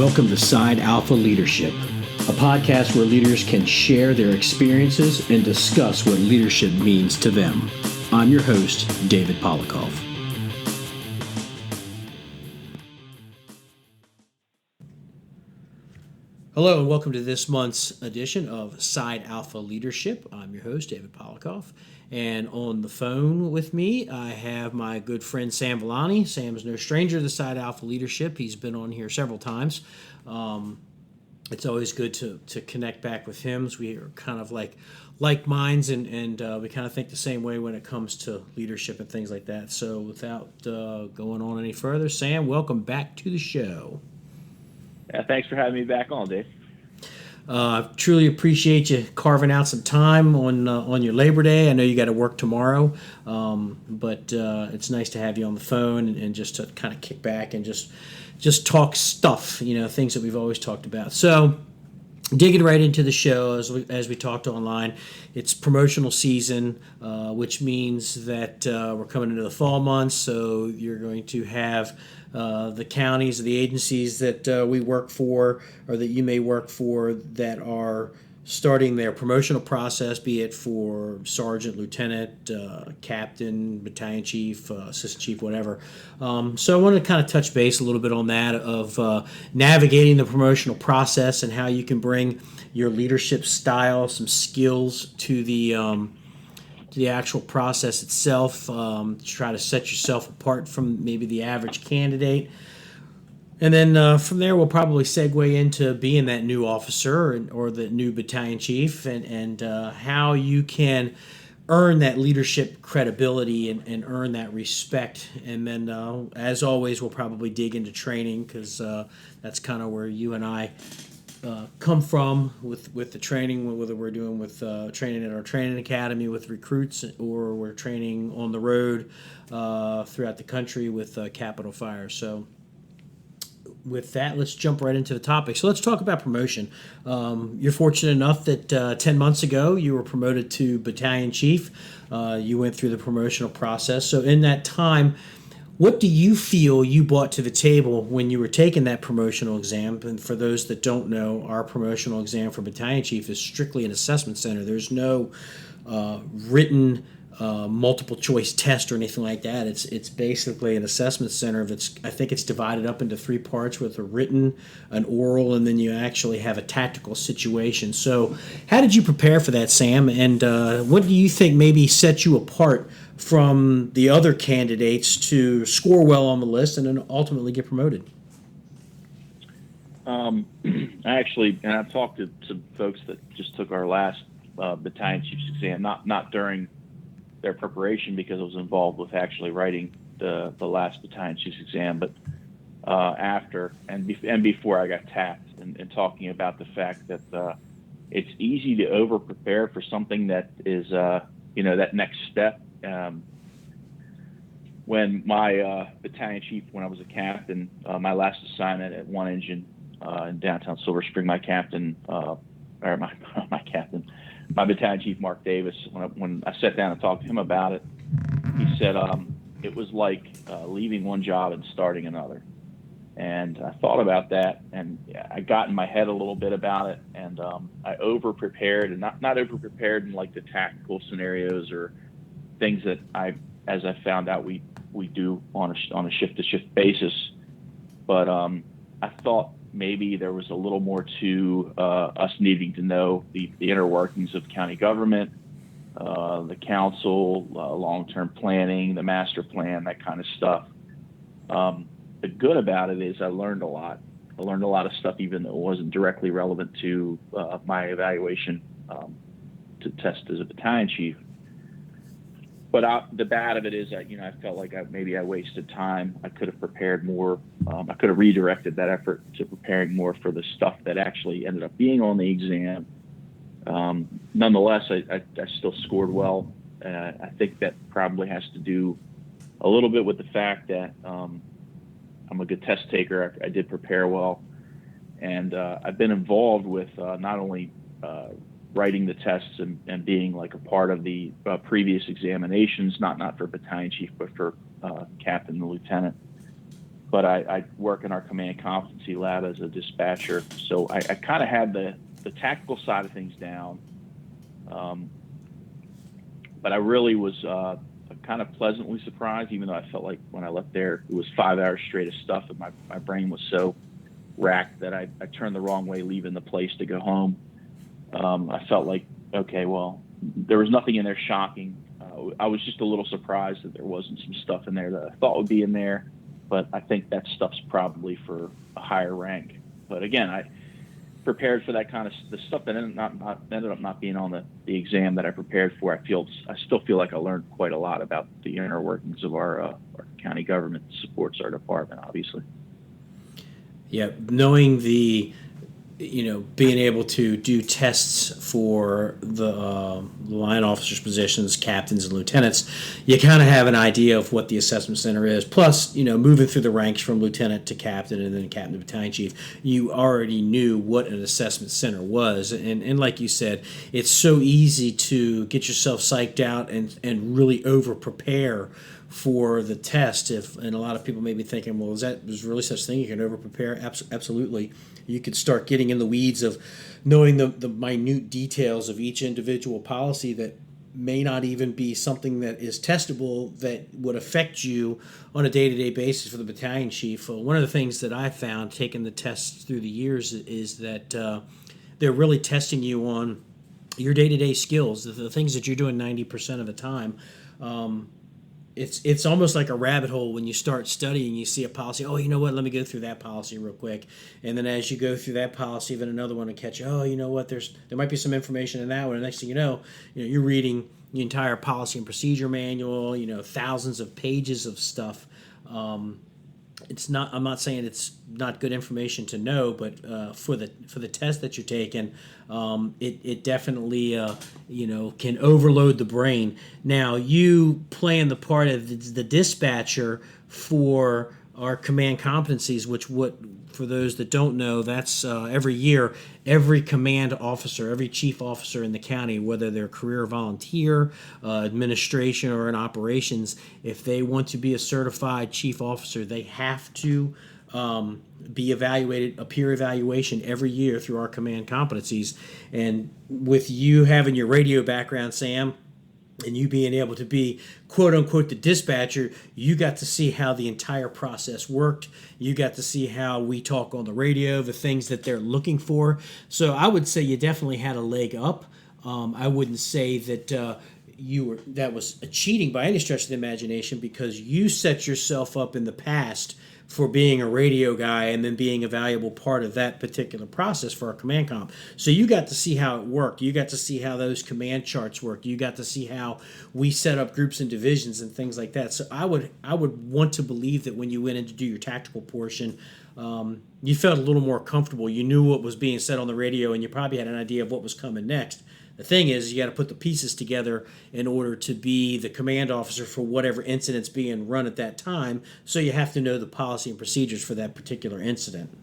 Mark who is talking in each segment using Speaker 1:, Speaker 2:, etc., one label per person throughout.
Speaker 1: Welcome to Side Alpha Leadership, a podcast where leaders can share their experiences and discuss what leadership means to them. I'm your host, David Polikoff. Hello and welcome to this month's edition of Side Alpha Leadership. I'm your host, David Polikoff, and on the phone with me, I have my good friend Sam Villani. Sam's no stranger to Side Alpha Leadership. He's been on here several times. It's always good to connect back with him. So we are kind of like minds, and we kind of think the same way when it comes to leadership and things like that. So without going on any further, Sam, welcome back to the show.
Speaker 2: Yeah, thanks for having me back on, Dave.
Speaker 1: I truly appreciate you carving out some time on your Labor Day. I know you got to work tomorrow, but it's nice to have you on the phone and just to kind of kick back and just talk stuff, things that we've always talked about. So digging right into the show, as we talked online, it's promotional season, which means that we're coming into the fall months, so you're going to have the counties, the agencies that we work for or that you may work for that are starting their promotional process, be it for sergeant, lieutenant, captain, battalion chief, assistant chief, whatever. So I want to kind of touch base a little bit on that of navigating the promotional process and how you can bring your leadership style, some skills to the actual process itself, to try to set yourself apart from maybe the average candidate. And then from there, we'll probably segue into being that new officer or the new battalion chief and how you can earn that leadership credibility and earn that respect. And then, as always, we'll probably dig into training because that's kind of where you and I come from with the training, whether we're doing with training at our training academy with recruits or we're training on the road throughout the country with Capital Fire. So with that, let's jump right into the topic. So let's talk about promotion. You're fortunate enough that 10 months ago you were promoted to battalion chief. You went through the promotional process. So in that time, what do you feel you brought to the table when you were taking that promotional exam? And for those that don't know, our promotional exam for battalion chief is strictly an assessment center. There's no written multiple choice test or anything like that. It's basically an assessment center I think it's divided up into three parts with a written, an oral, and then you actually have a tactical situation. So how did you prepare for that, Sam? And what do you think maybe set you apart from the other candidates to score well on the list and then ultimately get promoted?
Speaker 2: I've talked to some folks that just took our last battalion chief's exam, not during their preparation because I was involved with actually writing the last battalion chief's exam, but after and before I got tapped and talking about the fact that it's easy to over prepare for something that is that next step. When my battalion chief, when I was a captain, my last assignment at One Engine in downtown Silver Spring, my battalion chief, Mark Davis, when I sat down and talked to him about it, he said it was like leaving one job and starting another. And I thought about that, and I got in my head a little bit about it, and I over-prepared, and not over-prepared in like the tactical scenarios or things that as I found out we do on a shift-to-shift basis. But I thought maybe there was a little more to us needing to know the inner workings of county government, the council, long-term planning, the master plan, that kind of stuff. The good about it is I learned a lot. I learned a lot of stuff even though it wasn't directly relevant to my evaluation to test as a battalion chief. But the bad of it is that, I felt like I wasted time. I could have prepared more. I could have redirected that effort to preparing more for the stuff that actually ended up being on the exam. Nonetheless, I still scored well. I think that probably has to do a little bit with the fact that I'm a good test taker. I did prepare well. And I've been involved with not only writing the tests and being like a part of the previous examinations, not for battalion chief, but for captain and lieutenant. but I work in our command competency lab as a dispatcher. So I kind of had the tactical side of things down. But I really was kind of pleasantly surprised, even though I felt like when I left there, it was 5 hours straight of stuff, and my brain was so racked that I turned the wrong way leaving the place to go home. I felt like, okay, well, there was nothing in there shocking. I was just a little surprised that there wasn't some stuff in there that I thought would be in there, but I think that stuff's probably for a higher rank. But again, I prepared for that kind of the stuff that ended up not being on the exam that I prepared for. I still feel like I learned quite a lot about the inner workings of our county government that supports our department, obviously.
Speaker 1: Yeah, knowing being able to do tests for the line officers positions, captains and lieutenants, you kind of have an idea of what the assessment center is. Plus, moving through the ranks from lieutenant to captain and then captain to battalion chief, you already knew what an assessment center was. And like you said, it's so easy to get yourself psyched out and really over prepare for the test. And a lot of people may be thinking, well, is really such a thing? You can over prepare? Absolutely. You could start getting in the weeds of knowing the minute details of each individual policy that may not even be something that is testable that would affect you on a day-to-day basis for the battalion chief. One of the things that I found taking the tests through the years is that they're really testing you on your day-to-day skills, the things that you're doing 90% of the time. It's almost like a rabbit hole when you start studying. You see a policy. Oh, you know what? Let me go through that policy real quick. And then as you go through that policy, then another one will catch you. Oh, you know what? There might be some information in that one. And next thing you know, you're reading the entire policy and procedure manual. Thousands of pages of stuff. It's not. I'm not saying it's not good information to know, but for the test that you're taking, it definitely can overload the brain. Now you playing the part of the dispatcher for our command competencies, for those that don't know, that's every year, every command officer, every chief officer in the county, whether they're career volunteer, administration, or in operations, if they want to be a certified chief officer, they have to be evaluated, a peer evaluation every year through our command competencies. And with you having your radio background, Sam, and you being able to be quote unquote the dispatcher, you got to see how the entire process worked. You got to see how we talk on the radio, the things that they're looking for. So I would say you definitely had a leg up. I wouldn't say that that was a cheating by any stretch of the imagination, because you set yourself up in the past for being a radio guy and then being a valuable part of that particular process for our command comp. So you got to see how it worked. You got to see how those command charts worked. You got to see how we set up groups and divisions and things like that. So I would want to believe that when you went in to do your tactical portion, you felt a little more comfortable. You knew what was being said on the radio, and you probably had an idea of what was coming next. The thing is, you got to put the pieces together in order to be the command officer for whatever incident's being run at that time. So you have to know the policy and procedures for that particular incident.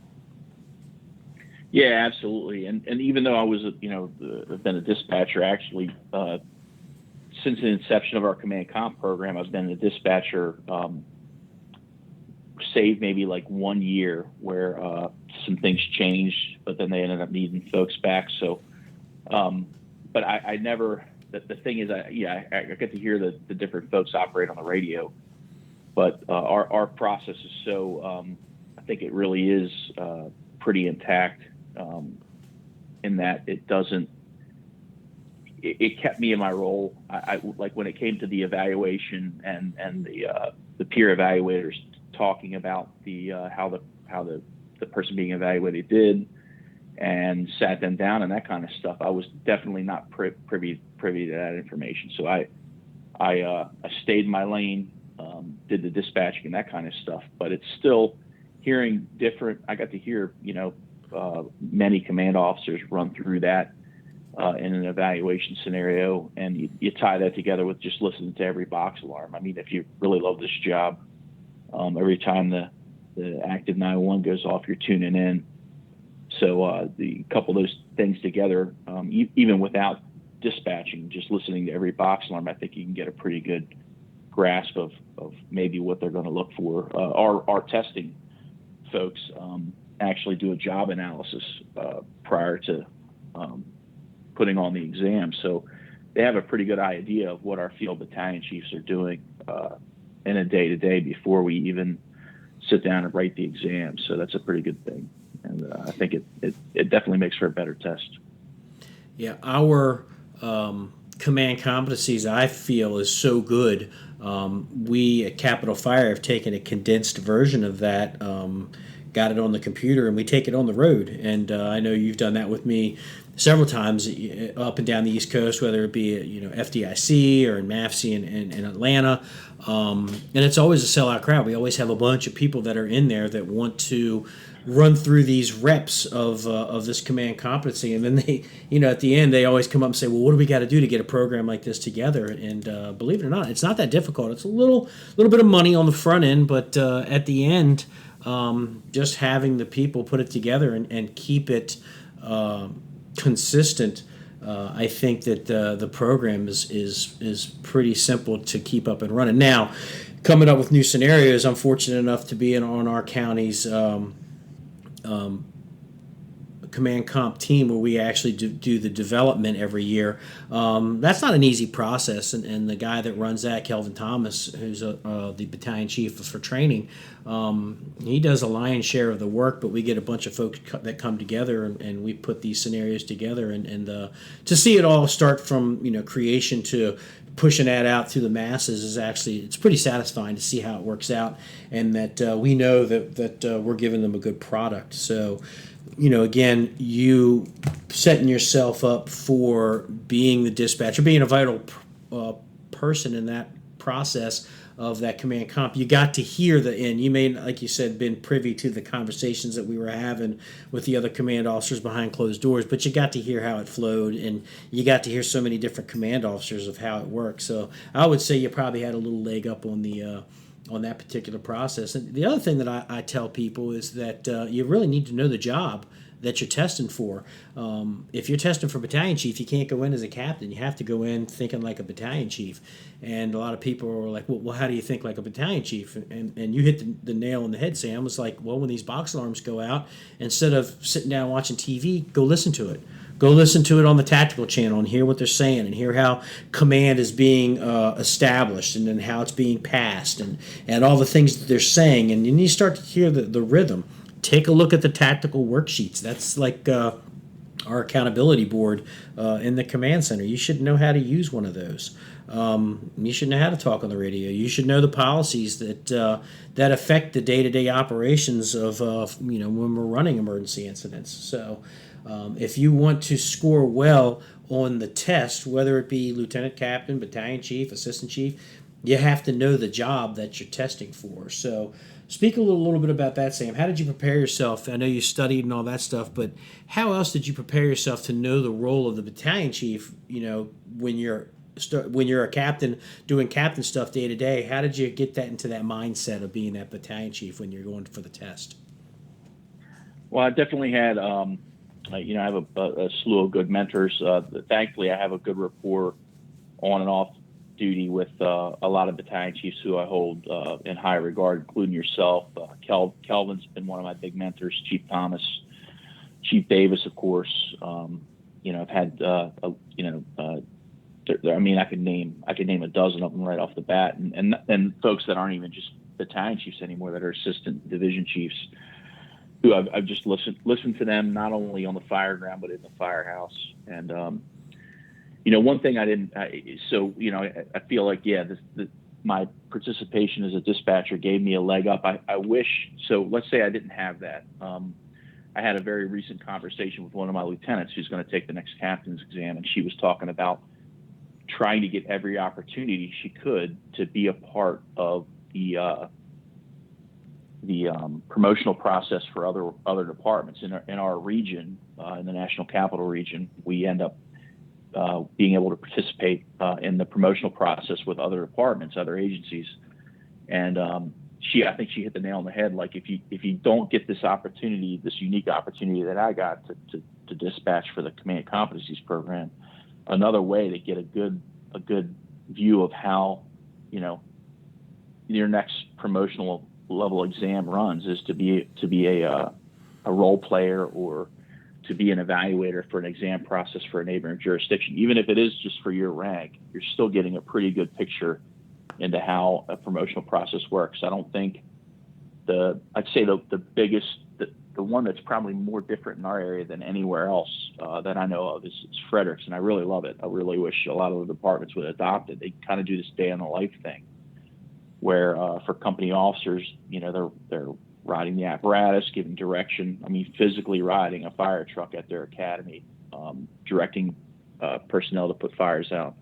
Speaker 2: Yeah, absolutely. And even though I was, I've been a dispatcher actually since the inception of our command comp program. I've been a dispatcher, save maybe like 1 year where some things changed, but then they ended up needing folks back. So. But I never. The thing is, I get to hear the different folks operate on the radio, but our process is so. I think it really is pretty intact in that it doesn't. It kept me in my role. I like when it came to the evaluation and the peer evaluators talking about how the person being evaluated did, and sat them down and that kind of stuff. I was definitely not privy to that information. So I stayed in my lane, did the dispatching and that kind of stuff. But it's still hearing different. I got to hear many command officers run through that in an evaluation scenario, and you tie that together with just listening to every box alarm. I mean, if you really love this job, every time the active 911 goes off, you're tuning in. So the couple of those things together, even without dispatching, just listening to every box alarm, I think you can get a pretty good grasp of maybe what they're going to look for. Our testing folks actually do a job analysis prior to putting on the exam, so they have a pretty good idea of what our field battalion chiefs are doing in a day-to-day before we even sit down and write the exam. So that's a pretty good thing, and I think it definitely makes for a better test.
Speaker 1: Yeah, our command competencies, I feel, is so good. We at Capital Fire have taken a condensed version of that, got it on the computer, and we take it on the road. And I know you've done that with me several times up and down the East Coast, whether it be FDIC or in MAFC in Atlanta. And it's always a sellout crowd. We always have a bunch of people that are in there that want to run through these reps of this command competency, and then they, at the end, they always come up and say, "Well, what do we got to do to get a program like this together?" And believe it or not, it's not that difficult. It's a little bit of money on the front end, but at the end, just having the people put it together and keep it consistent. I think that the program is pretty simple to keep up and running. Now, coming up with new scenarios, I'm fortunate enough to be on our county's command comp team where we actually do the development every year. That's not an easy process, and the guy that runs that, Kelvin Thomas, who's the battalion chief for training, he does a lion's share of the work, but we get a bunch of folks that come together and we put these scenarios together, and to see it all start from creation to pushing that out to the masses is actually, it's pretty satisfying to see how it works out, and that we know that we're giving them a good product. So again, you setting yourself up for being the dispatcher, being a vital person in that process of that command comp. You got to hear the end. You may, like you said, been privy to the conversations that we were having with the other command officers behind closed doors, but you got to hear how it flowed, and you got to hear so many different command officers of how it works. So I would say you probably had a little leg up on the on that particular process. And the other thing that I tell people is that you really need to know the job that you're testing for. If you're testing for battalion chief, you can't go in as a captain. You have to go in thinking like a battalion chief. And a lot of people are like, well, how do you think like a battalion chief? And you hit the nail on the head, Sam. Was like, well, when these box alarms go out, instead of sitting down watching TV, go listen to it. Go listen to it on the tactical channel and hear what they're saying and hear how command is being established and then how it's being passed and all the things that they're saying. And then you start to hear the rhythm. Take a look at the tactical worksheets. That's like our accountability board in the command center. You should know how to use one of those. You should know how to talk on the radio. You should know the policies that affect the day-to-day operations of when we're running emergency incidents. So if you want to score well on the test, whether it be lieutenant captain, battalion chief, assistant chief, you have to know the job that you're testing for. So speak a little bit about that, Sam. How did you prepare yourself? I know you studied and all that stuff, but how else did you prepare yourself to know the role of the battalion chief, when you're a captain doing captain stuff day to day? How did you get that into that mindset of being that battalion chief when you're going for the test?
Speaker 2: Well, I definitely had I have a slew of good mentors. Thankfully, I have a good rapport on and off duty with a lot of battalion chiefs who I hold in high regard, including yourself. Kelvin's been one of my big mentors, Chief Thomas, Chief Davis, of course. I've had, I could name a dozen of them right off the bat, and folks that aren't even just battalion chiefs anymore, that are assistant division chiefs, who I've just listened to them not only on the fire ground but in the firehouse. And one thing I feel like my participation as a dispatcher gave me a leg up. I wish, so let's say I didn't have that. I had a very recent conversation with one of my lieutenants who's going to take the next captain's exam, and she was talking about trying to get every opportunity she could to be a part of the promotional process for other departments in our region, in the National Capital Region. We end up being able to participate in the promotional process with other departments, other agencies, and I think she hit the nail on the head. Like, if you don't get this opportunity, this unique opportunity that I got to dispatch for the Command Competencies Program, another way to get a good view of how your next promotional level exam runs is to be a role player or to be an evaluator for an exam process for a neighboring jurisdiction. Even if it is just for your rank, you're still getting a pretty good picture into how a promotional process works. I don't think I'd say the biggest, the one that's probably more different in our area than anywhere else that I know of is Fredericks, and I really love it. I really wish a lot of the departments would adopt it. They kind of do this day in the life thing, where for company officers, they're riding the apparatus, giving direction. I mean, physically riding a fire truck at their academy, directing personnel to put fires out.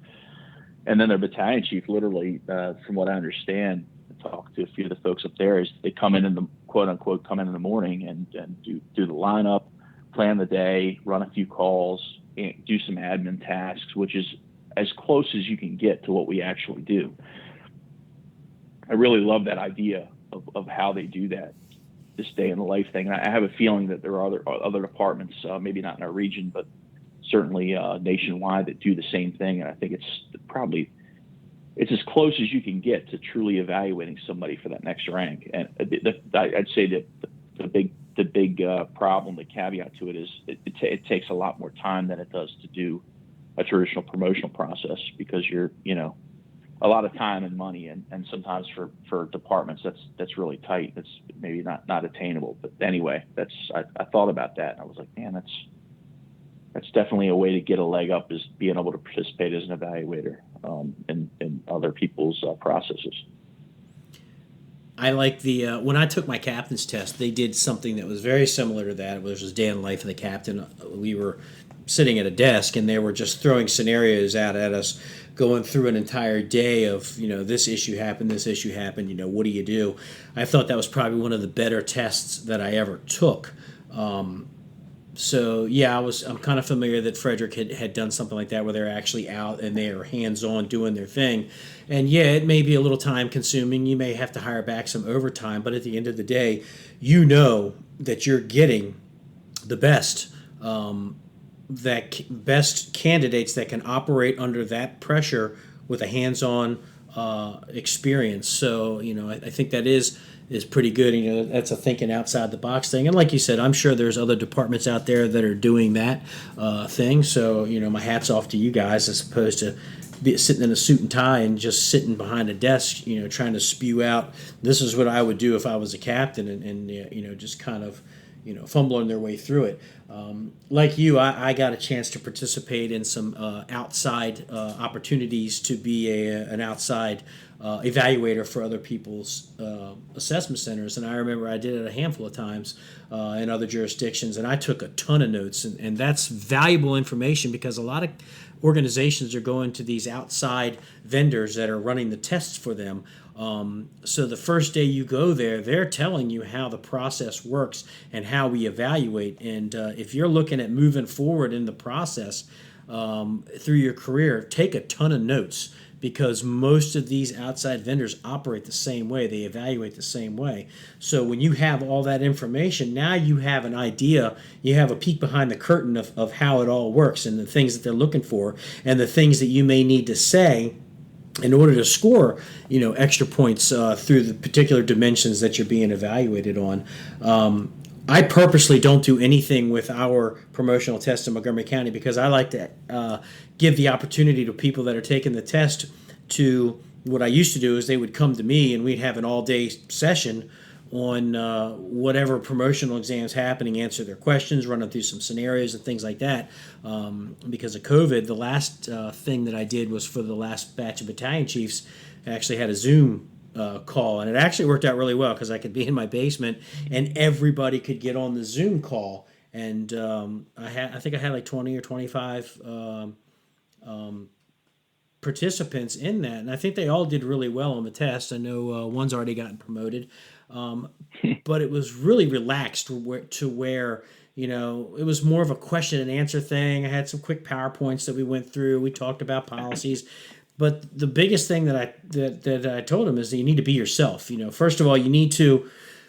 Speaker 2: And then their battalion chief, literally, from what I understand, talk to a few of the folks up there, is they come in the quote unquote come in the morning and do the lineup, plan the day, run a few calls, do some admin tasks, which is as close as you can get to what we actually do. I really love that idea of how they do that, this day in the life thing. And I have a feeling that there are other departments, maybe not in our region, but certainly nationwide, that do the same thing. And I think it's as close as you can get to truly evaluating somebody for that next rank. And I'd say that the big problem, the caveat to it is it takes a lot more time than it does to do a traditional promotional process, because you're a lot of time and money, and sometimes for departments that's really tight. That's maybe not attainable. But anyway, I thought about that and I was like, man, that's definitely a way to get a leg up, is being able to participate as an evaluator in other people's processes.
Speaker 1: I like when I took my captain's test, they did something that was very similar to that, which was day in the life of the captain. We were sitting at a desk and they were just throwing scenarios out at us, going through an entire day of, this issue happened, what do you do? I thought that was probably one of the better tests that I ever took. So yeah, I'm kind of familiar that Frederick had done something like that, where they're actually out and they are hands-on doing their thing. And yeah, it may be a little time consuming. You may have to hire back some overtime, but at the end of the day, that you're getting the best best candidates that can operate under that pressure with a hands-on experience. So I think that is pretty good. That's a thinking outside the box thing. And like you said, I'm sure there's other departments out there that are doing that thing. So my hat's off to you guys, as opposed to sitting in a suit and tie and just sitting behind a desk, trying to spew out, this is what I would do if I was a captain, and just kind of fumbling their way through it. Like you, I got a chance to participate in some outside opportunities to be an outside evaluator for other people's assessment centers. And I remember I did it a handful of times in other jurisdictions, and I took a ton of notes. And that's valuable information, because a lot of organizations are going to these outside vendors that are running the tests for them. So the first day you go there, they're telling you how the process works and how we evaluate. And if you're looking at moving forward in the process through your career, take a ton of notes, because most of these outside vendors operate the same way. They evaluate the same way. So when you have all that information, now you have an idea, you have a peek behind the curtain of how it all works and the things that they're looking for and the things that you may need to say in order to score, extra points through the particular dimensions that you're being evaluated on. I purposely don't do anything with our promotional test in Montgomery County, because I like to give the opportunity to people that are taking the test to, what I used to do is they would come to me and we'd have an all-day session on whatever promotional exams happening, answer their questions, running through some scenarios and things like that. Because of COVID, the last thing that I did was for the last batch of battalion chiefs. I actually had a Zoom call, and it actually worked out really well, because I could be in my basement and everybody could get on the Zoom call. And I think I had like 20 or 25 participants in that, and I think they all did really well on the test. I know one's already gotten promoted, but it was really relaxed to where it was more of a question and answer thing. I had some quick PowerPoints that we went through. We talked about policies. But the biggest thing that I told him is that you need to be yourself. First of all, you need to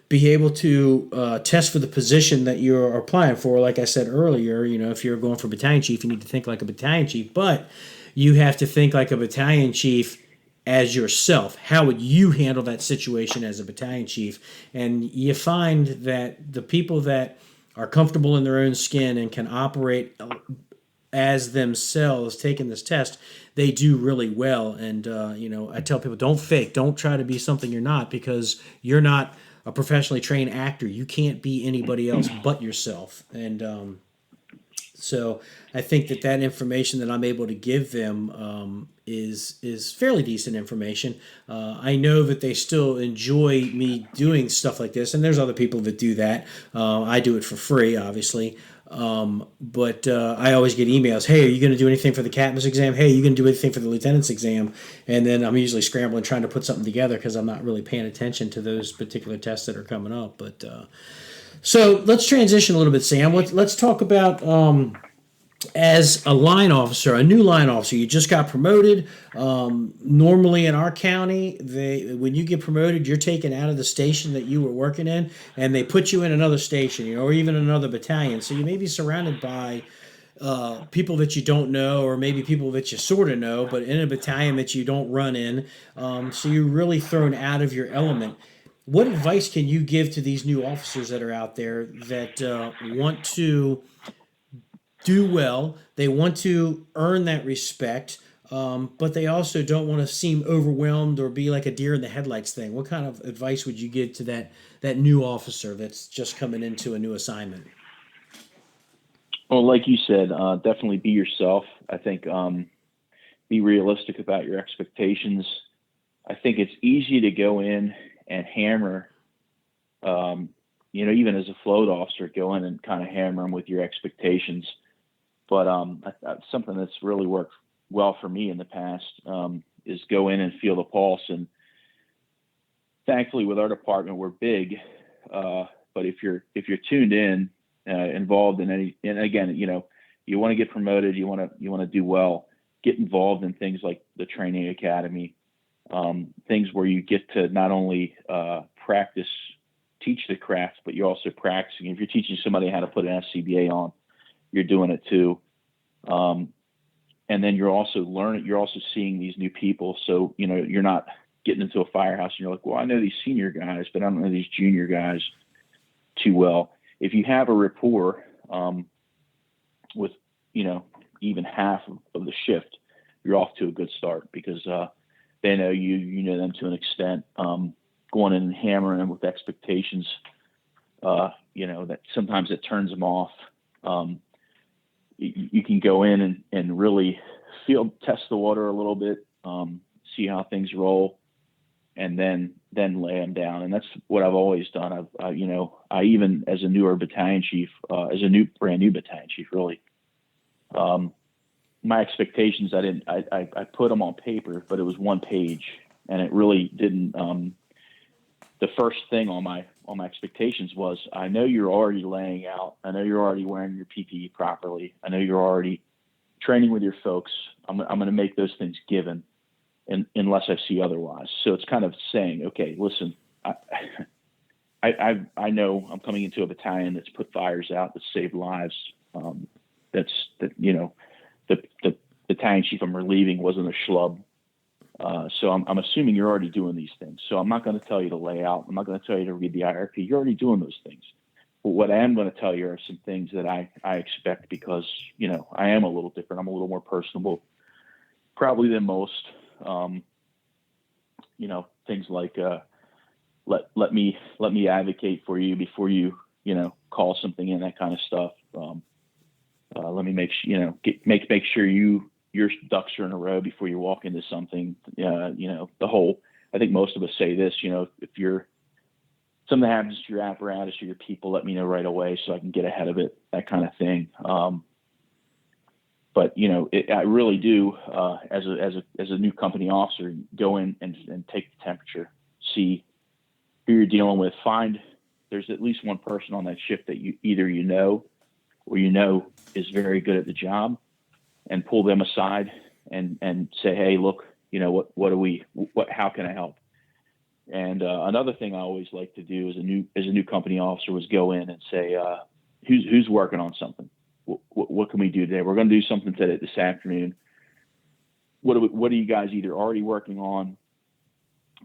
Speaker 1: be able to test for the position that you're applying for. Like I said earlier, if you're going for battalion chief, you need to think like a battalion chief. But you have to think like a battalion chief as yourself. How would you handle that situation as a battalion chief? And you find that the people that are comfortable in their own skin and can operate as themselves taking this test, they do really well. And I tell people, don't fake, don't try to be something you're not, because you're not a professionally trained actor. You can't be anybody else but yourself. And so I think that information that I'm able to give them is fairly decent information. I know that they still enjoy me doing stuff like this, and there's other people that do that. I do it for free, obviously. But I always get emails. Hey, are you going to do anything for the captain's exam? Hey, are you going to do anything for the lieutenant's exam? And then I'm usually scrambling trying to put something together because I'm not really paying attention to those particular tests that are coming up. But so let's transition a little bit, Sam. Let's talk about as a line officer, a new line officer. You just got promoted. Normally in our county, when you get promoted, you're taken out of the station that you were working in, and they put you in another station, or even another battalion. So you may be surrounded by people that you don't know, or maybe people that you sort of know, but in a battalion that you don't run in. So you're really thrown out of your element. What advice can you give to these new officers that are out there that want to do well? They want to earn that respect, but they also don't want to seem overwhelmed or be like a deer in the headlights thing. What kind of advice would you give to that new officer that's just coming into a new assignment?
Speaker 2: Well, like you said, definitely be yourself. I think be realistic about your expectations. I think it's easy to go in and hammer, even as a float officer, go in and kind of hammer them with your expectations. But something that's really worked well for me in the past is go in and feel the pulse. And thankfully, with our department, we're big. But if you're tuned in, involved in any, and again, you want to get promoted, you want to do well, get involved in things like the training academy, things where you get to not only practice, teach the craft, but you're also practicing. If you're teaching somebody how to put an SCBA on, you're doing it too. And then you're also learning, you're also seeing these new people. So, you're not getting into a firehouse and you're like, well, I know these senior guys, but I don't know these junior guys too well. If you have a rapport with, even half of the shift, you're off to a good start, because they know you know them to an extent. Going in and hammering them with expectations, that sometimes it turns them off. You can go in and really test the water a little bit, see how things roll, and then lay them down. And that's what I've always done. I even, as a newer battalion chief, as a brand new battalion chief, really, my expectations, I put them on paper, but it was one page, and it really didn't. The first thing on my expectations was, I know you're already laying out. I know you're already wearing your PPE properly. I know you're already training with your folks. I'm going to make those things given, unless I see otherwise. So it's kind of saying, okay, listen, I know I'm coming into a battalion that's put fires out, that saved lives. The battalion chief I'm relieving wasn't a schlub. So I'm assuming you're already doing these things. So I'm not going to tell you to lay out. I'm not going to tell you to read the IRP. You're already doing those things. But what I am going to tell you are some things that I expect, because, I am a little different. I'm a little more personable, probably than most. Things like, let me advocate for you before you, call something in, that kind of stuff. Let me make sure your ducks are in a row before you walk into something. I think most of us say this, if something happens to your apparatus or your people, let me know right away so I can get ahead of it, that kind of thing. But I really do, as a new company officer, go in and take the temperature, see who you're dealing with. Find there's at least one person on that shift that either or is very good at the job, and pull them aside and say, hey, look, how can I help? And another thing I always like to do as a new company officer was go in and say, who's working on something? What can we do today? We're going to do something today, this afternoon. what are you guys either already working on?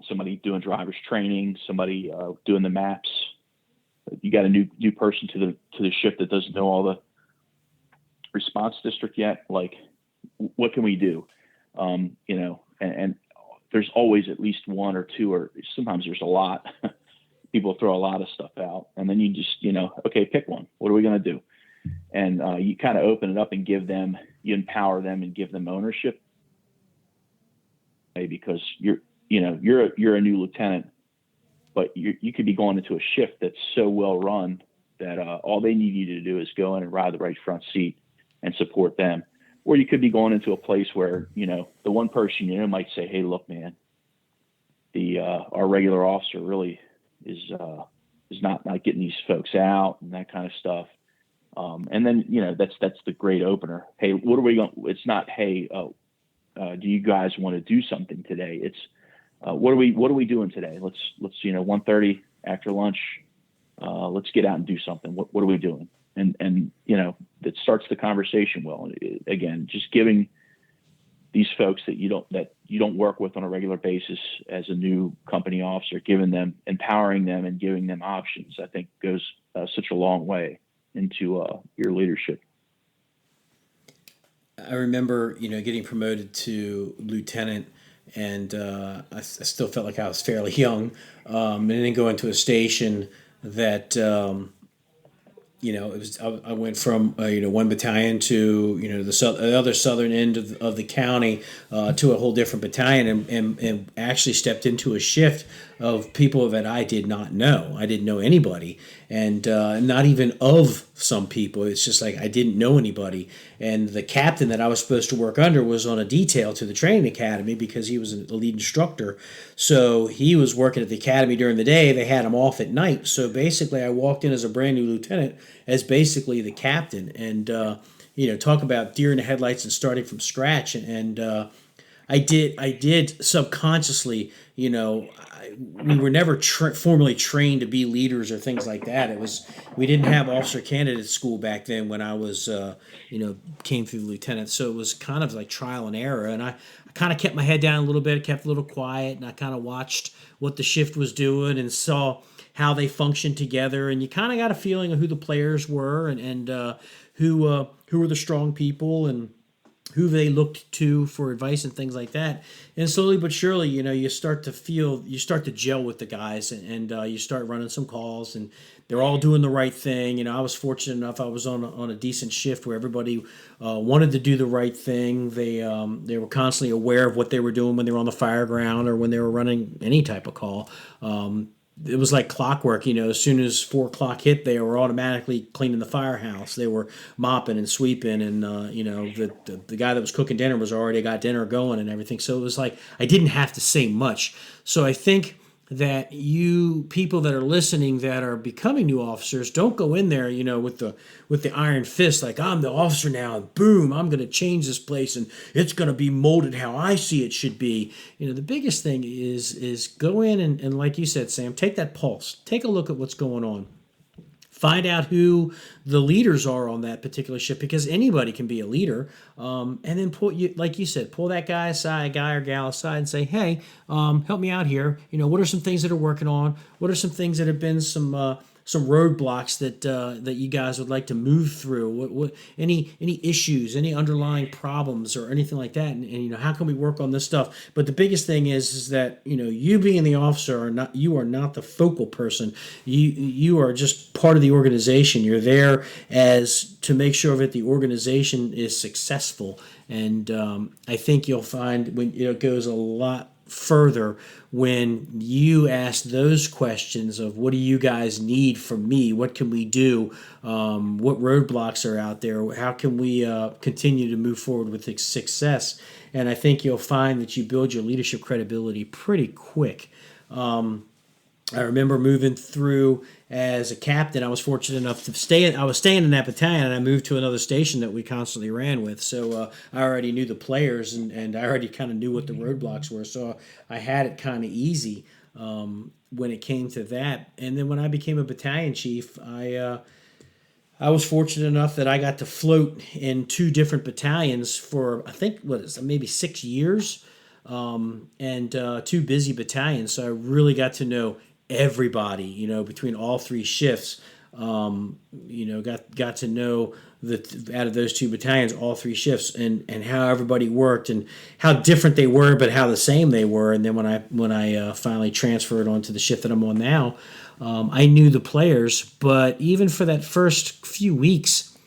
Speaker 2: Somebody doing driver's training, somebody doing the maps. You got a new person to the shift that doesn't know all the response district yet. Like, what can we do? And there's always at least one or two, or sometimes there's a lot. People throw a lot of stuff out, and then you just, okay, pick one. What are we going to do? And you kind of open it up and you empower them and give them ownership. Because you're a new lieutenant, but you could be going into a shift that's so well run that all they need you to do is go in and ride the right front seat and support them. Or you could be going into a place where, the one person might say, hey, look, man, our regular officer really is not getting these folks out and that kind of stuff. And then, that's the great opener. Hey, what are we going? It's not, hey, do you guys want to do something today? It's what are we doing today? Let's 1:30 after lunch. Let's get out and do something. What are we doing? And that starts the conversation well. Again, just giving these folks that you don't work with on a regular basis as a new company officer, empowering them and giving them options, I think goes such a long way into your leadership.
Speaker 1: I remember, getting promoted to lieutenant, and I still felt like I was fairly young, and then going to a station that it was. I went from one battalion to the other southern end of the county to a whole different battalion, and actually stepped into a shift of people that I did not know. I didn't know anybody, and not even of some people. It's just like I didn't know anybody. And the captain that I was supposed to work under was on a detail to the training academy because he was a lead instructor. So he was working at the academy during the day. They had him off at night. So basically I walked in as a brand new lieutenant as basically the captain. And, talk about deer in the headlights and starting from scratch. And I did subconsciously, we were never formally trained to be leaders or things like that. We didn't have officer candidate school back then when I was, came through the lieutenant. So it was kind of like trial and error. And I kind of kept my head down a little bit, kept a little quiet, and I kind of watched what the shift was doing and saw how they functioned together. And you kind of got a feeling of who the players were and who were the strong people and who they looked to for advice and things like that. And slowly but surely, you start to gel with the guys, and you start running some calls, and they're all doing the right thing. I was fortunate enough; I was on a decent shift where everybody wanted to do the right thing. They were constantly aware of what they were doing when they were on the fire ground or when they were running any type of call. It was like clockwork, as soon as 4 o'clock hit, they were automatically cleaning the firehouse. They were mopping and sweeping, and the guy that was cooking dinner was already got dinner going and everything. So it was like I didn't have to say much. So I think that you people that are listening that are becoming new officers, don't go in there, with the iron fist, like I'm the officer now, and boom, I'm going to change this place, and it's going to be molded how I see it should be. The biggest thing is go in and like you said, Sam, take that pulse, take a look at what's going on. Find out who the leaders are on that particular ship, because anybody can be a leader. And then like you said, pull that guy or gal aside, and say, "Hey, help me out here. What are some things that are working on? What are some things that have been some roadblocks that you guys would like to move through? What any issues, any underlying problems, or anything like that? And how can we work on this stuff?" But the biggest thing is that you being the officer you are not the focal person. You are just part of the organization. You're there as to make sure that the organization is successful. And I think you'll find when it goes a lot further when you ask those questions of what do you guys need from me, what can we do, what roadblocks are out there, how can we continue to move forward with success. And I think you'll find that you build your leadership credibility pretty quick. I remember moving through as a captain. I was fortunate enough to stay. I was staying in that battalion, and I moved to another station that we constantly ran with. So I already knew the players, and I already kind of knew what the roadblocks were. So I had it kind of easy when it came to that. And then when I became a battalion chief, I I was fortunate enough that I got to float in two different battalions for, I think, what is it, maybe 6 years, and two busy battalions. So I really got to know everybody, between all three shifts. Got to know the out of those two battalions, all three shifts, and how everybody worked and how different they were, but how the same they were. And then when I finally transferred onto the shift that I'm on now, I knew the players, but even for that first few weeks,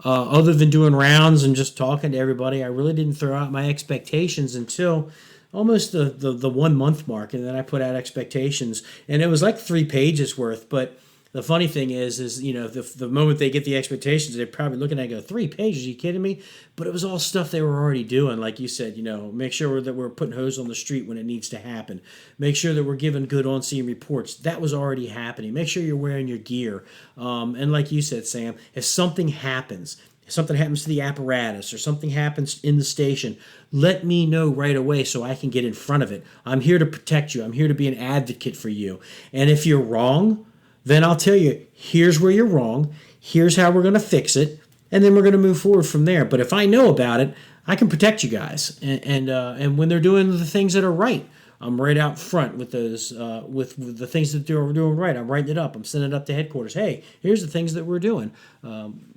Speaker 1: other than doing rounds and just talking to everybody, I really didn't throw out my expectations until almost the 1 month mark. And then I put out expectations, and it was like 3 pages worth. But the funny thing is the moment they get the expectations, they're probably looking at it and go, 3 pages, are you kidding me? But it was all stuff they were already doing. Like you said, make sure that we're putting hose on the street when it needs to happen. Make sure that we're giving good on-scene reports. That was already happening. Make sure you're wearing your gear. And like you said, Sam, if something happens to the apparatus or something happens in the station, let me know right away so I can get in front of it. I'm here to protect you. I'm here to be an advocate for you. And if you're wrong, then I'll tell you, here's where you're wrong. Here's how we're going to fix it. And then we're going to move forward from there. But if I know about it, I can protect you guys. And when they're doing the things that are right, I'm right out front with those with the things that we're doing right. I'm writing it up. I'm sending it up to headquarters. Hey, here's the things that we're doing.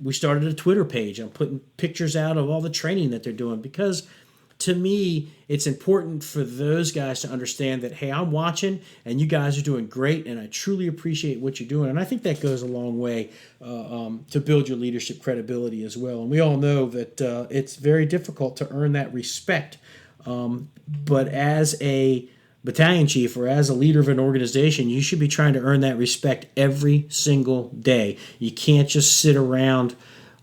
Speaker 1: We started a Twitter page. I'm putting pictures out of all the training that they're doing, because to me, it's important for those guys to understand that, hey, I'm watching and you guys are doing great, and I truly appreciate what you're doing. And I think that goes a long way to build your leadership credibility as well. And we all know that it's very difficult to earn that respect. But as a battalion chief or as a leader of an organization, you should be trying to earn that respect every single day. You can't just sit around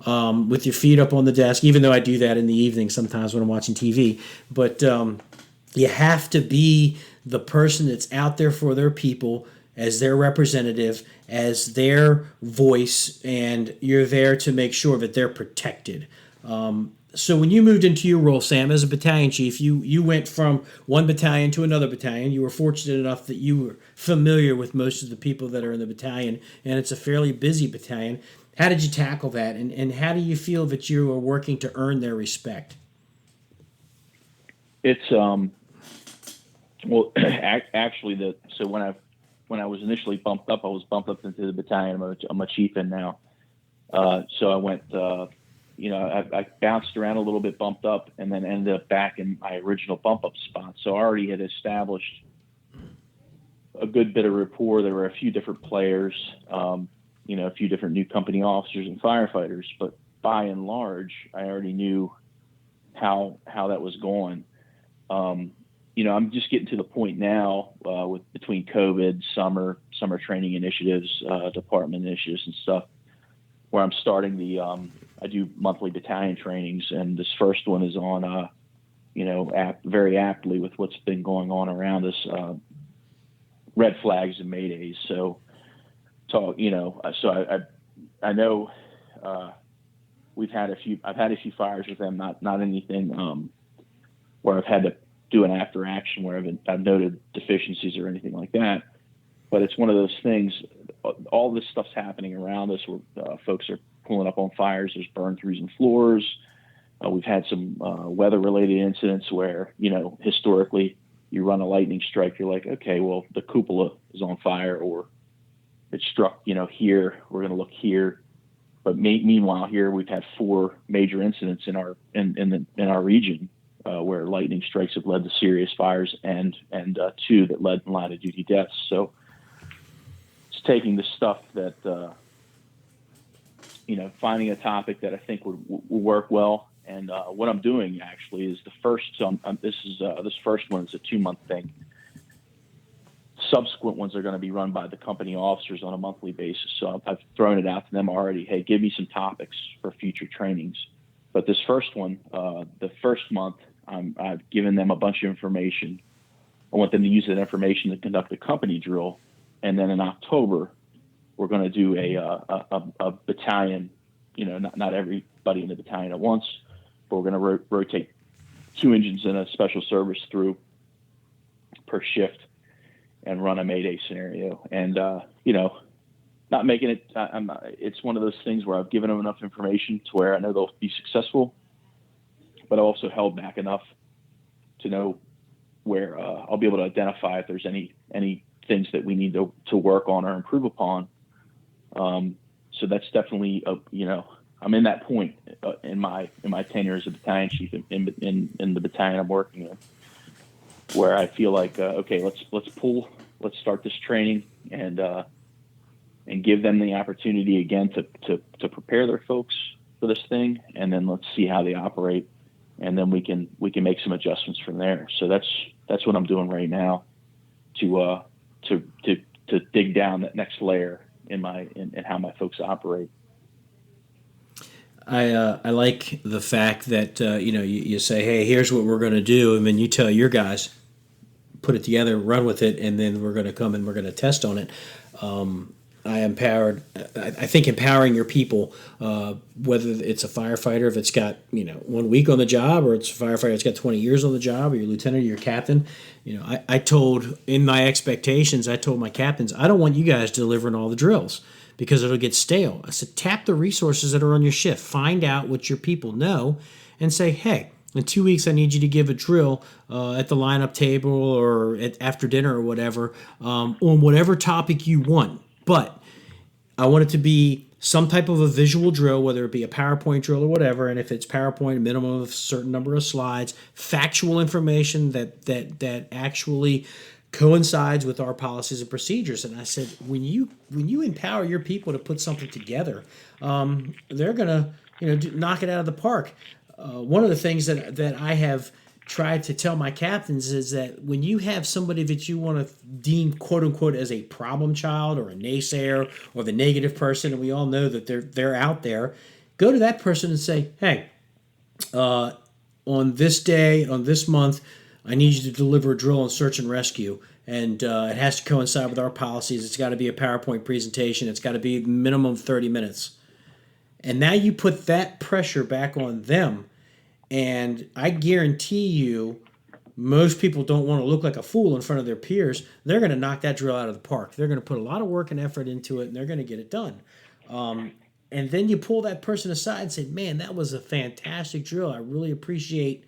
Speaker 1: with your feet up on the desk, even though I do that in the evening sometimes when I'm watching TV. But you have to be the person that's out there for their people as their representative, as their voice, and you're there to make sure that they're protected. So when you moved into your role, Sam, as a battalion chief, you went from one battalion to another battalion. You were fortunate enough that you were familiar with most of the people that are in the battalion, and it's a fairly busy battalion. How did you tackle that, and how do you feel that you are working to earn their respect?
Speaker 2: It's actually so when I was initially bumped up, I was bumped up into the battalion. I'm a chief in now. So I went, I bounced around a little bit, bumped up, and then ended up back in my original bump up spot. So I already had established a good bit of rapport. There were a few different players, a few different new company officers and firefighters, but by and large, I already knew how that was going. I'm just getting to the point now with between COVID, summer training initiatives, department initiatives and stuff, where I'm starting I do monthly battalion trainings, and this first one is on, very aptly with what's been going on around us, red flags and maydays. So I know I've had a few fires with them, not anything where I've had to do an after action where I've noted deficiencies or anything like that. But it's one of those things. All this stuff's happening around us where folks are pulling up on fires. There's burn-throughs and floors. We've had some weather-related incidents where, historically you run a lightning strike. You're like, okay, well, the cupola is on fire, or it struck, here. We're going to look here. But meanwhile, here we've had 4 major incidents in our region where lightning strikes have led to serious fires, and 2 that led in line of duty deaths. So it's taking the stuff that finding a topic that I think would work well. And what I'm doing actually is this first one is a 2-month thing. Subsequent ones are going to be run by the company officers on a monthly basis. So I've thrown it out to them already. Hey, give me some topics for future trainings. But this first one, the first month, I've given them a bunch of information. I want them to use that information to conduct a company drill. And then in October, we're going to do a battalion, not everybody in the battalion at once, but we're going to rotate 2 engines in a special service through per shift and run a Mayday scenario. And, not making it. It's one of those things where I've given them enough information to where I know they'll be successful, but I also held back enough to know where I'll be able to identify if there's any things that we need to work on or improve upon. So that's definitely I'm in that point in my tenure as a battalion chief in the battalion I'm working in, where I feel like okay, let's start this training and give them the opportunity again to prepare their folks for this thing, and then let's see how they operate, and then we can make some adjustments from there. So that's what I'm doing right now to dig down that next layer in how my folks operate.
Speaker 1: I like the fact that you say, hey, here's what we're going to do, and then you tell your guys, put it together, run with it, and then we're going to come and we're going to test on it. I think empowering your people, whether it's a firefighter, if it's got 1 week on the job, or it's a firefighter that's got 20 years on the job, or your lieutenant, or your captain. I told in my expectations, I told my captains, I don't want you guys delivering all the drills because it'll get stale. I said, tap the resources that are on your shift, find out what your people know, and say, hey, in 2 weeks, I need you to give a drill at the lineup table or after dinner or whatever on whatever topic you want. But I want it to be some type of a visual drill, whether it be a PowerPoint drill or whatever. And if it's PowerPoint, a minimum of a certain number of slides, factual information that actually coincides with our policies and procedures. And I said, when you empower your people to put something together, they're gonna knock it out of the park. One of the things that I have tried to tell my captains is that when you have somebody that you want to deem quote unquote as a problem child or a naysayer or the negative person, and we all know that they're out there, go to that person and say, hey, on this day, on this month, I need you to deliver a drill on search and rescue. And it has to coincide with our policies. It's got to be a PowerPoint presentation. It's got to be minimum 30 minutes. And now you put that pressure back on them. And I guarantee you, most people don't want to look like a fool in front of their peers. They're going to knock that drill out of the park. They're going to put a lot of work and effort into it, and they're going to get it done. And then you pull that person aside and say, man, that was a fantastic drill. I really appreciate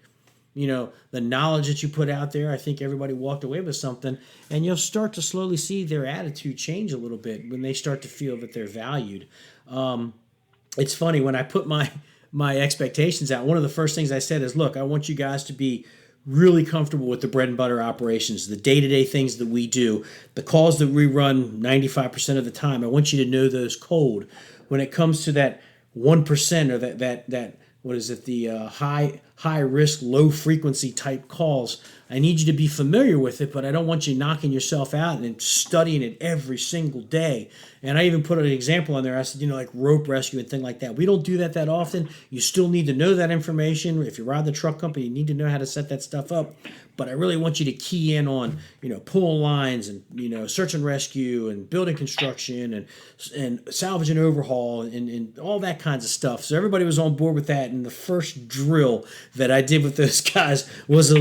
Speaker 1: the knowledge that you put out there. I think everybody walked away with something. And you'll start to slowly see their attitude change a little bit when they start to feel that they're valued. It's funny, when I put my expectations out, one of the first things I said is, look, I want you guys to be really comfortable with the bread and butter operations, the day-to-day things that we do, the calls that we run 95% of the time. I want you to know those cold. When it comes to that 1% or that what is it, the high risk, low frequency type calls, I need you to be familiar with it, but I don't want you knocking yourself out and studying it every single day. And I even put an example on there. I said, like rope rescue and thing like that. We don't do that often. You still need to know that information. If you're out of the truck company, you need to know how to set that stuff up. But I really want you to key in on, pull lines and, search and rescue and building construction and salvage and overhaul and all that kinds of stuff. So everybody was on board with that. And the first drill that I did with those guys was a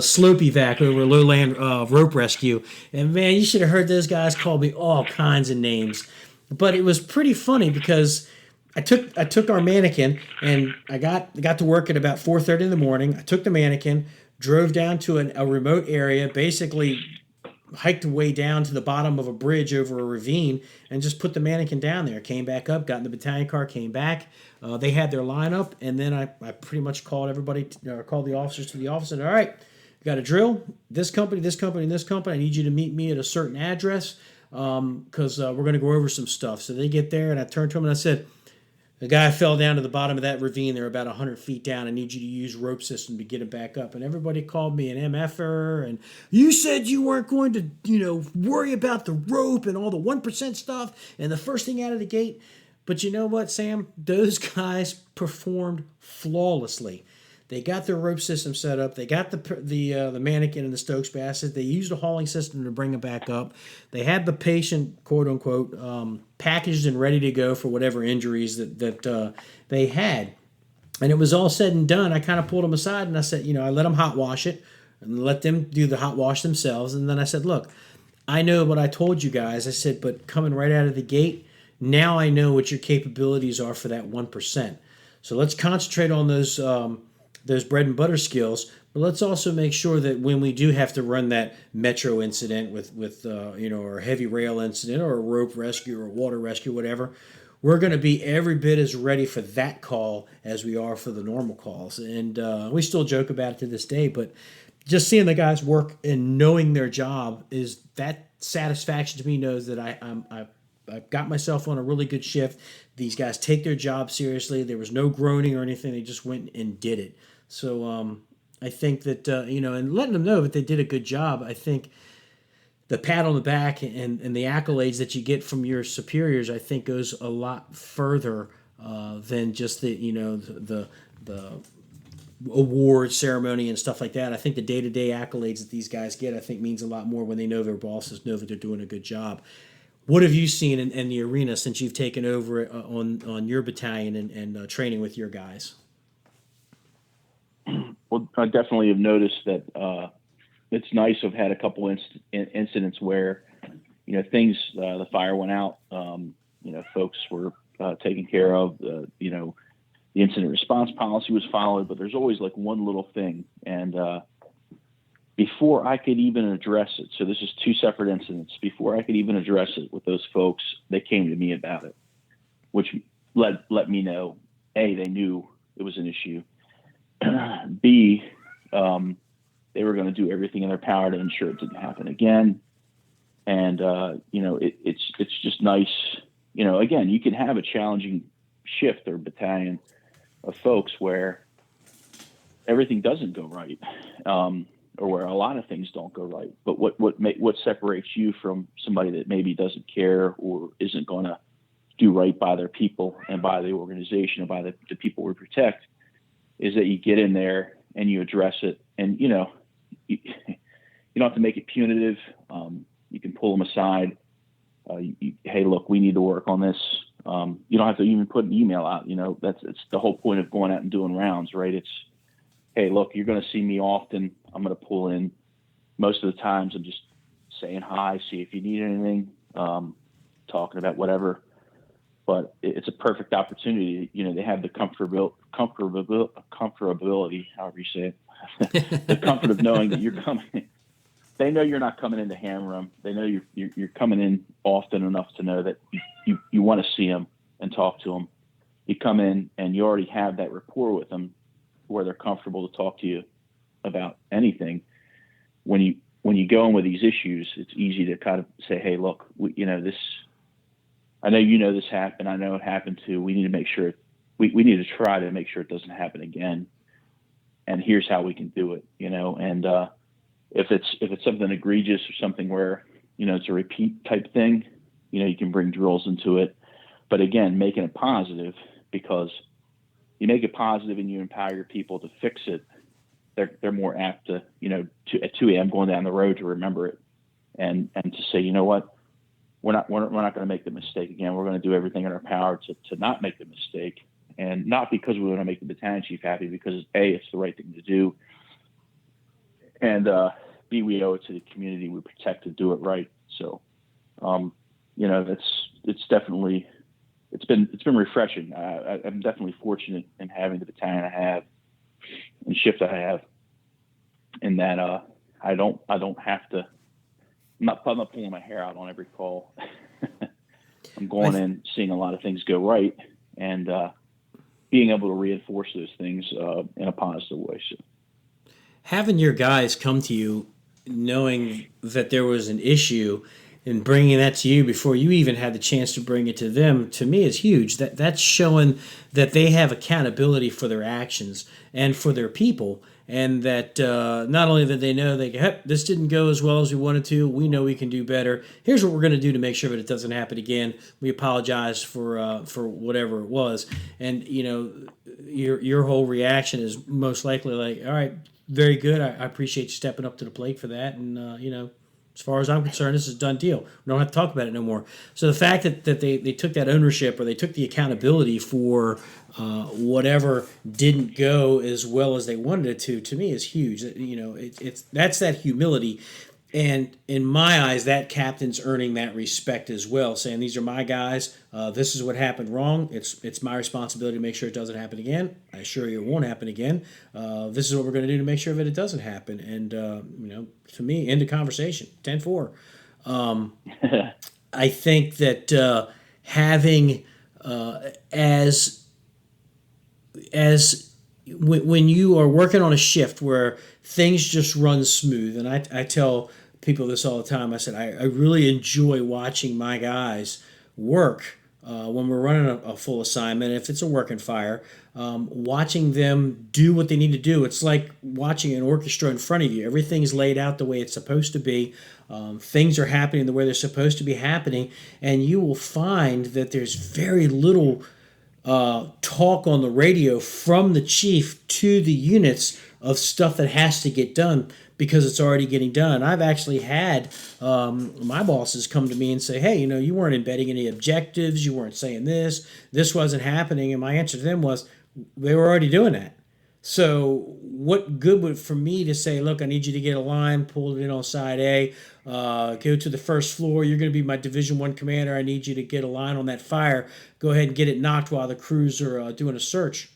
Speaker 1: slope evac over a lowland rope rescue. And man, you should have heard those guys call me all kinds of names. But it was pretty funny because I took our mannequin and I got to work at about 4:30 in the morning. I took the mannequin, drove down to a remote area, basically hiked way down to the bottom of a bridge over a ravine, and just put the mannequin down there. Came back up, got in the battalion car, came back. They had their lineup, and then I pretty much called everybody, called the officers to the office, and all right, got a drill. This company, this company, and this company. I need you to meet me at a certain address because we're going to go over some stuff. So they get there, and I turned to them and I said, the guy fell down to the bottom of that ravine. They're about 100 feet down. I need you to use rope system to get him back up. And everybody called me an MFer. And you said you weren't going to, worry about the rope and all the 1% stuff and the first thing out of the gate. But you know what, Sam? Those guys performed flawlessly. They got their rope system set up. They got the mannequin and the Stokes basket. They used a hauling system to bring it back up. They had the patient, quote unquote, packaged and ready to go for whatever injuries that they had. And it was all said and done. I kind of pulled them aside and I said, I let them hot wash it and let them do the hot wash themselves. And then I said, look, I know what I told you guys. I said, but coming right out of the gate, now I know what your capabilities are for that 1%. So let's concentrate on those bread and butter skills. But let's also make sure that when we do have to run that metro incident with or a heavy rail incident or a rope rescue or a water rescue, whatever, we're going to be every bit as ready for that call as we are for the normal calls. And we still joke about it to this day, but just seeing the guys work and knowing their job is that satisfaction to me. Knows that I've got myself on a really good shift. These guys take their job seriously. There was no groaning or anything. They just went and did it. So I think that and letting them know that they did a good job. I think the pat on the back and the accolades that you get from your superiors, I think, goes a lot further than just the award ceremony and stuff like that. I think the day-to-day accolades that these guys get, I think, means a lot more when they know their bosses know that they're doing a good job. What have you seen in the arena since you've taken over on your battalion and training with your guys?
Speaker 2: Well, I definitely have noticed that it's nice. I've had a couple incidents where, things, the fire went out, folks were taken care of, the incident response policy was followed, but there's always like one little thing. And before I could even address it, so this is two separate incidents, before I could even address it with those folks, they came to me about it, which let me know, A, they knew it was an issue. B, they were going to do everything in their power to ensure it didn't happen again. And, it's just nice. Again, you can have a challenging shift or battalion of folks where everything doesn't go right, or where a lot of things don't go right. But what separates you from somebody that maybe doesn't care or isn't going to do right by their people and by the organization and by the people we protect is that you get in there and you address it. And, you don't have to make it punitive. You can pull them aside. Hey, look, we need to work on this. You don't have to even put an email out. It's the whole point of going out and doing rounds, right? It's, hey, look, you're going to see me often. I'm going to pull in. Most of the times I'm just saying hi, see if you need anything, talking about whatever. But it's a perfect opportunity. They have the comfortability, however you say it, the comfort of knowing that you're coming. They know you're not coming in to hammer them. They know you're coming in often enough to know that you want to see them and talk to them. You come in and you already have that rapport with them where they're comfortable to talk to you about anything. When you go in with these issues, it's easy to kind of say, hey, look, this. I know this happened. I know it happened too. We need to make sure we need to try to make sure it doesn't happen again. And here's how we can do it. And if it's something egregious or something where it's a repeat type thing, you can bring drills into it. But again, making it positive, because you make it positive and you empower your people to fix it, they're more apt to at 2 a.m. going down the road to remember it and to say, you know what. We're not going to make the mistake again. We're going to do everything in our power to not make the mistake, and not because we want to make the battalion chief happy, because A, it's the right thing to do, and B, we owe it to the community we protect to do it right. So, it's definitely it's been refreshing. I'm definitely fortunate in having the battalion I have and shift I have, in that I don't have to. I'm not pulling my hair out on every call. I'm going in, seeing a lot of things go right, and being able to reinforce those things in a positive way. So,
Speaker 1: Having your guys come to you knowing that there was an issue and bringing that to you before you even had the chance to bring it to them, to me, is huge. That's showing that they have accountability for their actions and for their people, and that not only that they know this didn't go as well as we wanted to, we know we can do better. Here's what we're going to do to make sure that it doesn't happen again. We apologize for whatever it was, and your whole reaction is most likely like, all right, very good. I appreciate you stepping up to the plate for that, and as far as I'm concerned, this is a done deal. We don't have to talk about it no more. So the fact that they took that ownership, or they took the accountability for whatever didn't go as well as they wanted it to me is huge. It's that's that humility. And in my eyes, that captain's earning that respect as well, saying these are my guys. This is what happened wrong. It's my responsibility to make sure it doesn't happen again. I assure you it won't happen again. This is what we're going to do to make sure that it doesn't happen. And to me, end of conversation. 10-4. I think that having as when you are working on a shift where things just run smooth, and I tell people this all the time. I said I really enjoy watching my guys work when we're running a full assignment. If it's a working fire, watching them do what they need to do. It's like watching an orchestra in front of you. Everything's laid out the way it's supposed to be. Things are happening the way they're supposed to be happening, and you will find that there's very little talk on the radio from the chief to the units of stuff that has to get done because it's already getting done. I've actually had my bosses come to me and say, hey, you weren't embedding any objectives, you weren't saying this wasn't happening. And my answer to them was, they were already doing that. So what good would for me to say, look, I need you to get a line, pull it in on side A, go to the first floor. You're going to be my Division I commander. I need you to get a line on that fire. Go ahead and get it knocked while the crews are doing a search.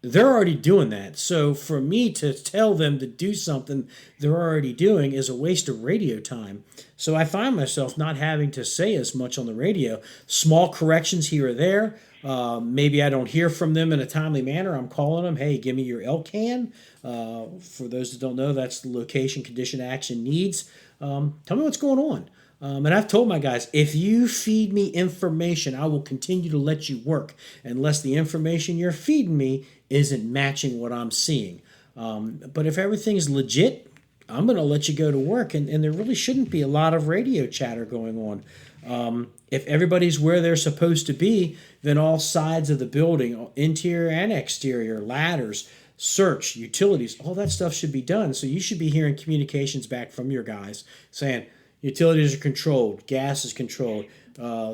Speaker 1: They're already doing that. So for me to tell them to do something they're already doing is a waste of radio time. So I find myself not having to say as much on the radio. Small corrections here or there. Maybe I don't hear from them in a timely manner. I'm calling them, hey, give me your LCAN. For those that don't know, that's the location, condition, action, needs. Tell me what's going on. And I've told my guys, if you feed me information, I will continue to let you work unless the information you're feeding me isn't matching what I'm seeing. But if everything's legit, I'm going to let you go to work. And there really shouldn't be a lot of radio chatter going on. If everybody's where they're supposed to be, then all sides of the building, interior and exterior, ladders, search, utilities, all that stuff should be done. So you should be hearing communications back from your guys saying, utilities are controlled, gas is controlled,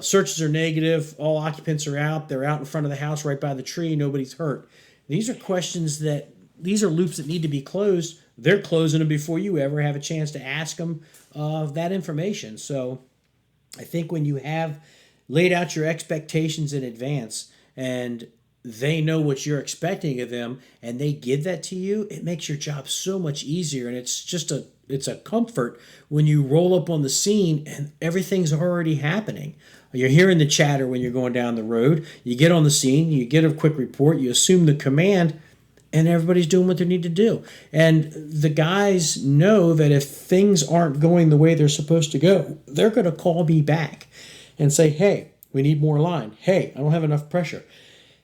Speaker 1: searches are negative, all occupants are out, they're out in front of the house right by the tree, nobody's hurt. These are these are loops that need to be closed. They're closing them before you ever have a chance to ask them that information. So I think when you have laid out your expectations in advance and they know what you're expecting of them and they give that to you, it makes your job so much easier. And it's a comfort when you roll up on the scene and everything's already happening. You're hearing the chatter when you're going down the road. You get on the scene, you get a quick report, you assume the command, and everybody's doing what they need to do. And the guys know that if things aren't going the way they're supposed to go, they're going to call me back and say, hey, we need more line. Hey, I don't have enough pressure.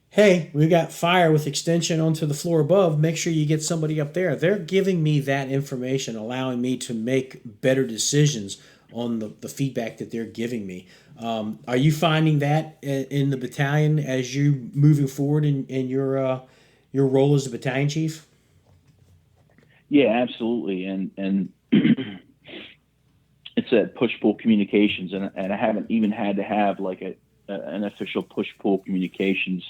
Speaker 1: Hey, we got fire with extension onto the floor above. Make sure you get somebody up there. They're giving me that information, allowing me to make better decisions on the feedback that they're giving me. Are you finding that in the battalion as you moving forward in your role as a battalion chief?
Speaker 2: Yeah, absolutely. And it's that push-pull communications, and I haven't even had to have like an official push-pull communications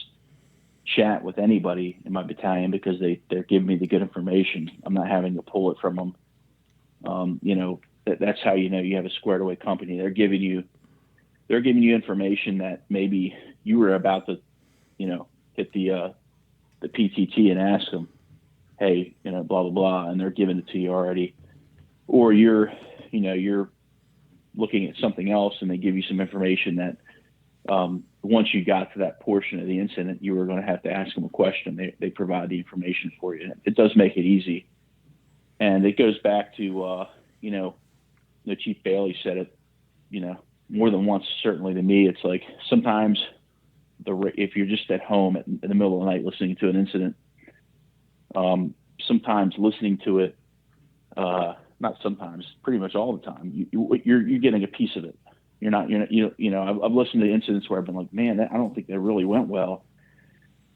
Speaker 2: chat with anybody in my battalion because they're giving me the good information. I'm not having to pull it from them. That's how you have a squared away company. They're giving you information that maybe you were about to, hit the PTT and ask them, hey, blah, blah, blah, and they're giving it to you already. Or you're looking at something else and they give you some information that once you got to that portion of the incident, you were going to have to ask them a question. They provide the information for you. It does make it easy. And it goes back to, Chief Bailey said it, more than once, certainly to me. It's like sometimes if you're just at home in the middle of the night listening to an incident, sometimes listening to it, not sometimes, pretty much all the time, you're getting a piece of it. You're not, I've listened to incidents where I've been like, man, I don't think that really went well.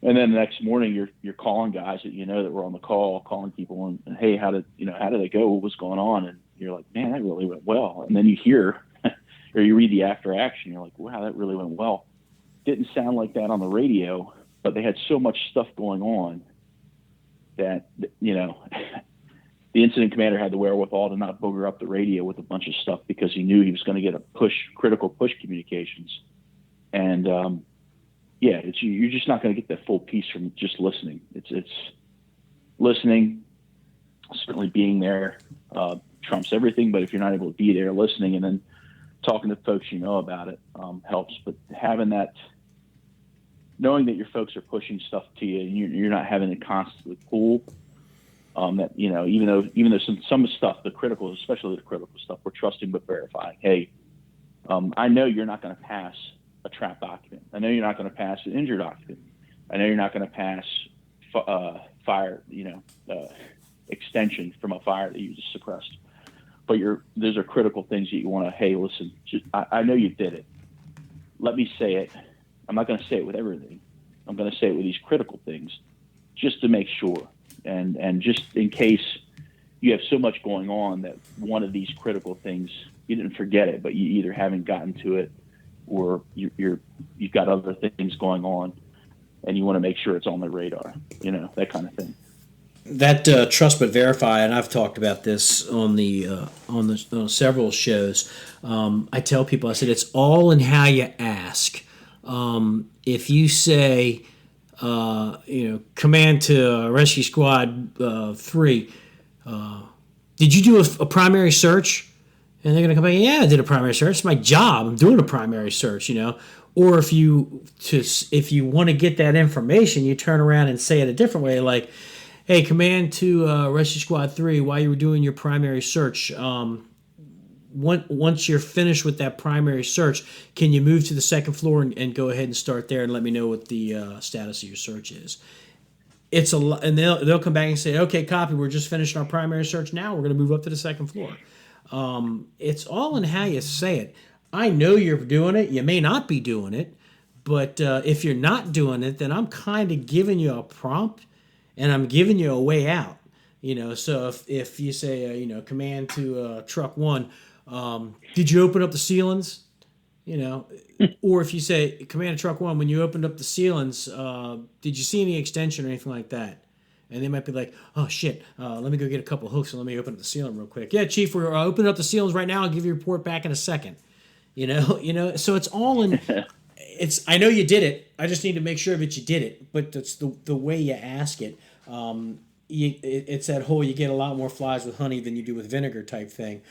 Speaker 2: And then the next morning you're calling guys that that were on the call, calling people and hey, how did it go? What was going on? And you're like, man, that really went well. And then you hear or you read the after action, you're like, wow, that really went well. Didn't sound like that on the radio, but they had so much stuff going on that, the incident commander had the wherewithal to not booger up the radio with a bunch of stuff because he knew he was going to get a critical push communications. And yeah, you're just not going to get that full piece from just listening. It's listening, certainly being there trumps everything. But if you're not able to be there listening and then talking to folks about it helps. But having that, knowing that your folks are pushing stuff to you and you're not having to constantly pull, that, even though some stuff, the critical, especially the critical stuff, we're trusting but verifying. Hey, I know you're not going to pass a trap document. I know you're not going to pass an injured document. I know you're not going to pass fire, extension from a fire that you just suppressed. But those are critical things that you want to, hey, listen, I know you did it. Let me say it. I'm not going to say it with everything. I'm going to say it with these critical things just to make sure. And just in case you have so much going on that one of these critical things, you didn't forget it, but you either haven't gotten to it or you've got other things going on and you want to make sure it's on the radar, that kind of thing.
Speaker 1: That trust but verify, and I've talked about this on the several shows. I tell people, I said it's all in how you ask. If you say, command to rescue squad 3, did you do a primary search? And they're going to come back, yeah, I did a primary search. It's my job. I'm doing a primary search, Or if you want to get that information, you turn around and say it a different way, like, hey, command to Rescue Squad 3, while you were doing your primary search, once you're finished with that primary search, can you move to the second floor and go ahead and start there and let me know what the status of your search is? It's and they'll come back and say, okay, copy. We're just finishing our primary search now. We're going to move up to the second floor. It's all in how you say it. I know you're doing it. You may not be doing it, but if you're not doing it, then I'm kind of giving you a prompt, and I'm giving you a way out. So if you say, command to truck 1, did you open up the ceilings? Or if you say, command to truck 1, when you opened up the ceilings, did you see any extension or anything like that? And they might be like, oh shit, let me go get a couple of hooks and let me open up the ceiling real quick. Yeah, Chief, we're opening up the ceilings right now. I'll give you a report back in a second. So it's all in. I know you did it. I just need to make sure that you did it. But it's the way you ask it. It's that whole you get a lot more flies with honey than you do with vinegar type thing.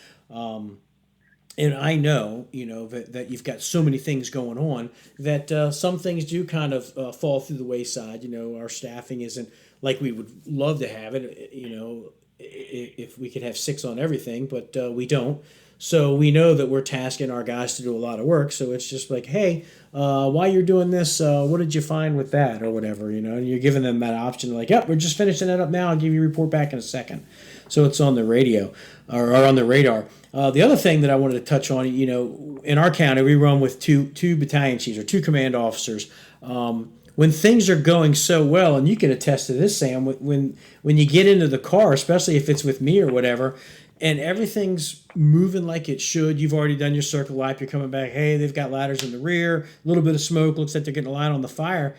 Speaker 1: And I know, that you've got so many things going on that some things do kind of fall through the wayside. Our staffing isn't like we would love to have it. If we could have 6 on everything, but we don't. So we know that we're tasking our guys to do a lot of work. So it's just like, hey, while you're doing this, what did you find with that or whatever, and you're giving them that option like, yep, we're just finishing that up now. I'll give you a report back in a second. So it's on the radio or on the radar. The other thing that I wanted to touch on, in our county, we run with two battalion chiefs or 2 command officers. When things are going so well, and you can attest to this, Sam, when you get into the car, especially if it's with me or whatever, and everything's moving like it should. You've already done your circle lap. You're coming back. Hey, they've got ladders in the rear. A little bit of smoke. Looks like they're getting a light on the fire.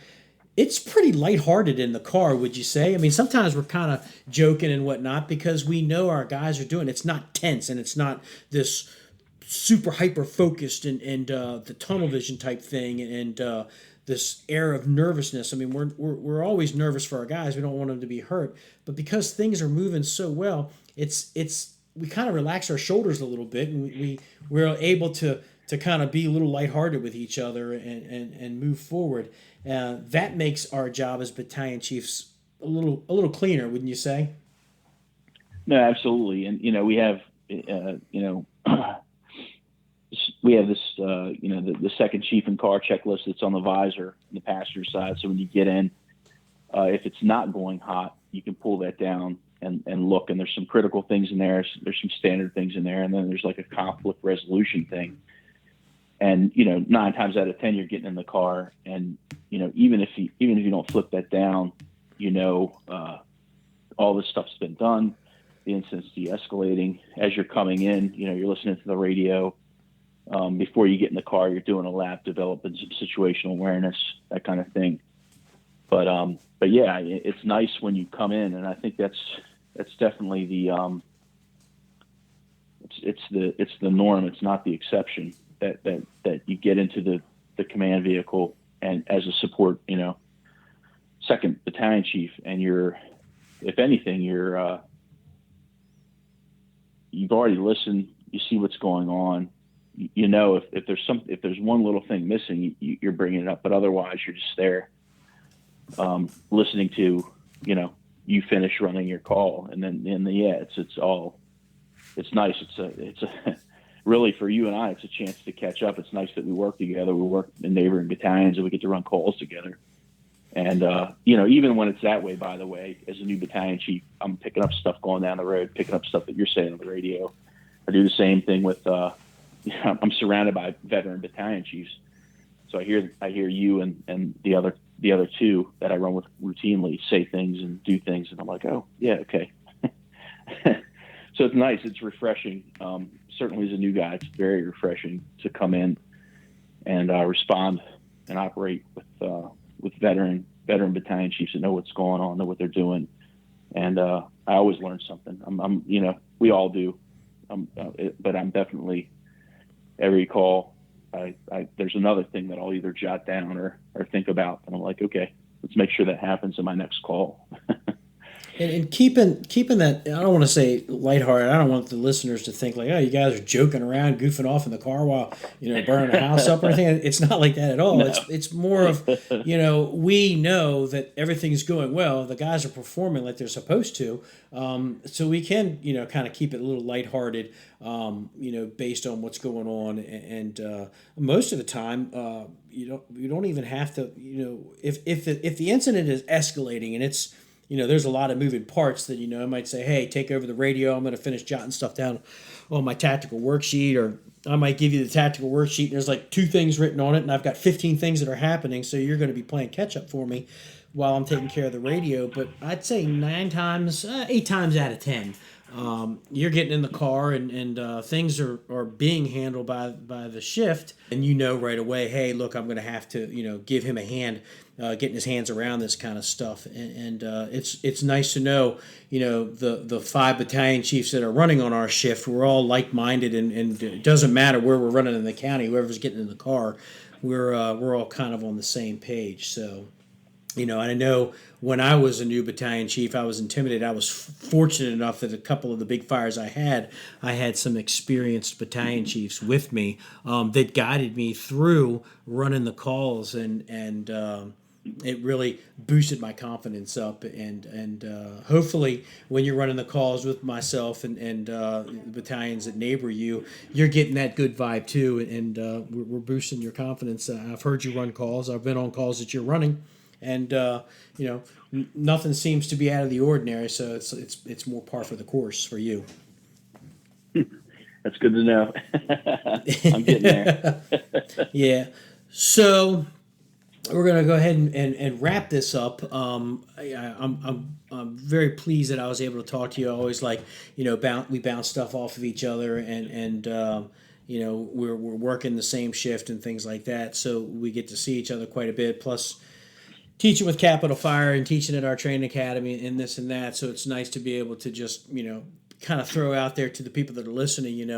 Speaker 1: It's pretty lighthearted in the car, would you say? I mean, sometimes we're kind of joking and whatnot because we know our guys are doing it. It's not tense and it's not this super hyper focused and the tunnel vision type thing and this air of nervousness. I mean, we're always nervous for our guys. We don't want them to be hurt, but because things are moving so well, we kind of relax our shoulders a little bit, and we're able to kind of be a little lighthearted with each other and move forward. That makes our job as battalion chiefs a little cleaner, wouldn't you say?
Speaker 2: No, absolutely. And we have we have this the second chief in car checklist that's on the visor on the passenger side. So when you get in, if it's not going hot, you can pull that down and look, and there's some critical things in there. There's some standard things in there, and then there's like a conflict resolution thing. And 9 times out of 10, you're getting in the car, and even if you don't flip that down, all this stuff's been done. The incident's de-escalating. As you're coming in, you're listening to the radio. Before you get in the car, you're doing a lap, developing some situational awareness, that kind of thing. But yeah, it's nice when you come in, and I think that's that's definitely it's the norm. It's not the exception that you get into the command vehicle and as a support, second battalion chief, and if anything, you've already listened. You see what's going on. If there's one little thing missing, you're bringing it up. But otherwise, you're just there, listening to, you finish running your call, and then it's nice. It's a really for you and I, it's a chance to catch up. It's nice that we work together. We work in neighboring battalions, and we get to run calls together. And, even when it's that way, by the way, as a new battalion chief, I'm picking up stuff going down the road, picking up stuff that you're saying on the radio. I do the same thing with, I'm surrounded by veteran battalion chiefs. So I hear you and the other two that I run with routinely say things and do things. And I'm like, oh yeah. Okay. So it's nice. It's refreshing. Certainly as a new guy, it's very refreshing to come in and respond and operate with veteran battalion chiefs that know what's going on, know what they're doing. And I always learn something. We all do. But I'm definitely, every call, there's another thing that I'll either jot down or think about. And I'm like, okay, let's make sure that happens in my next call.
Speaker 1: And keeping that, I don't want to say lighthearted. I don't want the listeners to think like, oh, you guys are joking around, goofing off in the car while burning the house up or anything. It's not like that at all.
Speaker 2: No.
Speaker 1: It's more of we know that everything's going well. The guys are performing like they're supposed to, so we can kind of keep it a little lighthearted, based on what's going on. And most of the time, you don't even have to if the incident is escalating and it's there's a lot of moving parts that, I might say, hey, take over the radio. I'm going to finish jotting stuff down on my tactical worksheet, or I might give you the tactical worksheet and there's like 2 things written on it and I've got 15 things that are happening. So you're going to be playing catch up for me while I'm taking care of the radio. But I'd say 8 times out of 10, you're getting in the car and things are being handled by the shift. And right away, hey, look, I'm going to have to, give him a hand getting his hands around this kind of stuff. And it's nice to know, the 5 battalion chiefs that are running on our shift, we're all like-minded and it doesn't matter where we're running in the county, whoever's getting in the car, we're all kind of on the same page. So, and I know when I was a new battalion chief, I was intimidated. I was fortunate enough that a couple of the big fires I had some experienced battalion chiefs with me that guided me through running the calls, and it really boosted my confidence up. And hopefully, when you're running the calls with myself and the battalions that neighbor you, you're getting that good vibe too, and we're boosting your confidence. I've heard you run calls. I've been on calls that you're running. And nothing seems to be out of the ordinary, so it's more par for the course for you.
Speaker 2: That's good to know. I'm getting there.
Speaker 1: Yeah. So we're gonna go ahead and wrap this up. I'm very pleased that I was able to talk to you. I always like we bounce stuff off of each other, and we're working the same shift and things like that, so we get to see each other quite a bit. Plus, teaching with Capital Fire and teaching at our training academy and this and that. So it's nice to be able to just, kind of throw out there to the people that are listening,